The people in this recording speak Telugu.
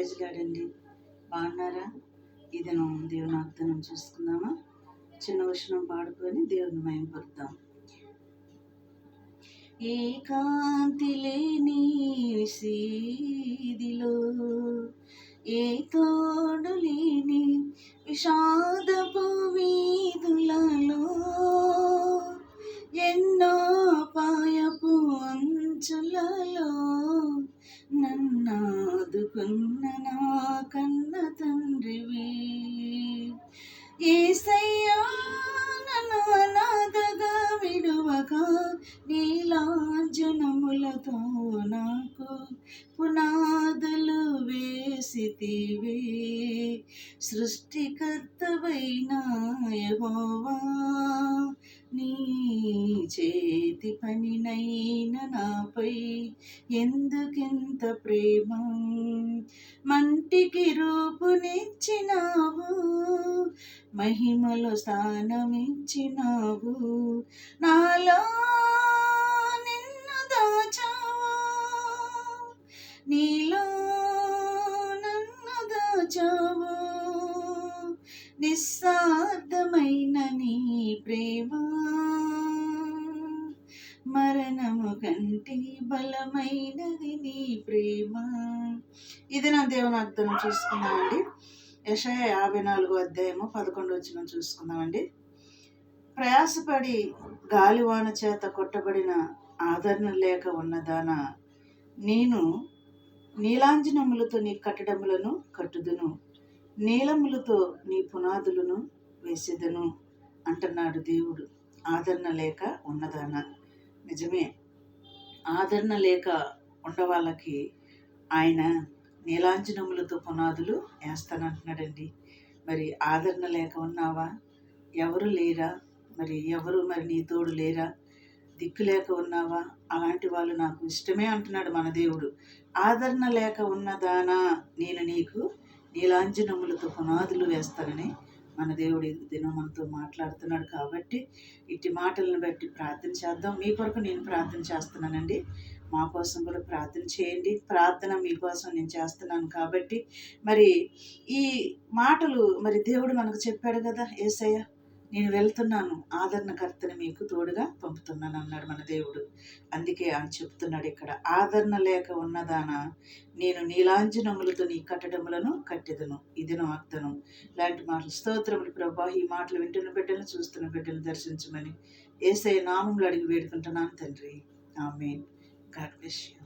ప్రైజ్ లాడండి. బాగున్నారా? ఈ దినం దేవుని వాగ్దానం చూసుకుందామా? చిన్న వచనం పాడుకొని దేవుని మహిమపరుద్దాం. ఏకాంతి లేని సీదిలో, ఏ తోడు లేని విషాదపు వీధులలో, ఎన్నో పాయపు అంచులలో నన్నాదుకున్న నా కన్న తండ్రివి యేసయ్యా, నన్ను అనాథగా విడువక నీలాంజనములతో నాకు పునాదులు వేసితివే. సృష్టికర్తవైన యెహోవా, నీ చేతి పనినైన నాపై ఎందుకింత ప్రేమ? మంటికి రూపునిచ్చినావు, మహిమలో స్థానమిచ్చినావు, నాలో నిన్ను దాచావు, నీలో నన్ను దాచావు. నిస్సార్థమైన నీ ప్రేమ మరణము కంటే బలమైనది నీ ప్రేమ. ఇది నా దేవుని అర్థం చూసుకుందామండి. యెషయా 54:11 చూసుకుందామండి. ప్రయాసపడి గాలివాన చేత కొట్టబడిన ఆదరణ లేక ఉన్నదానా, నేను నీలాంజనములతో నీ కట్టడములను కట్టుదును, నీలములతో నీ పునాదులను వేసేదను అంటున్నాడు దేవుడు. ఆదరణ లేక ఉన్నదానా, నిజమే. ఆదరణ లేక ఉండవాళ్ళకి ఆయన నీలాంజనములతో పునాదులు వేస్తానంటున్నాడండి. మరి ఆదరణ లేక ఉన్నావా? ఎవరు లేరా? మరి నీ తోడు లేరా? దిక్కు లేక ఉన్నావా? అలాంటి వాళ్ళు నాకు ఇష్టమే అంటున్నాడు మన దేవుడు. ఆదరణ లేక ఉన్నదానా, నేను నీకు నీలాంజనములతో పునాదులు వేస్తానని మన దేవుడు ఈ దినం మనతో మాట్లాడుతున్నాడు. కాబట్టి ఇట్టి మాటలను బట్టి ప్రార్థన చేద్దాం. మీ కొరకు నేను ప్రార్థన చేస్తున్నానండి. మా కోసం కూడా ప్రార్థన చేయండి. ప్రార్థన మీకోసం నేను చేస్తున్నాను. కాబట్టి మరి ఈ మాటలు మరి దేవుడు మనకు చెప్పాడు కదా, యేసయ్య నేను వెళ్తున్నాను, ఆదరణకర్తని మీకు తోడుగా పంపుతున్నాను అన్నాడు మన దేవుడు. అందుకే ఆయన చెప్తున్నాడు ఇక్కడ, ఆదరణ లేక ఉన్నదానా, నేను నీలాంజనములతో నీ కట్టడములను కట్టెదను. ఇది నా వాగ్దానం. ఇలాంటి మాటలు స్తోత్రములు ప్రభా. ఈ మాటలు వింటున్న బిడ్డలను, చూస్తున్న బిడ్డలను దర్శించమని యేసయ్య నామములో అడిగి వేడుకుంటున్నాను తండ్రి. ఆమేన్. God bless you.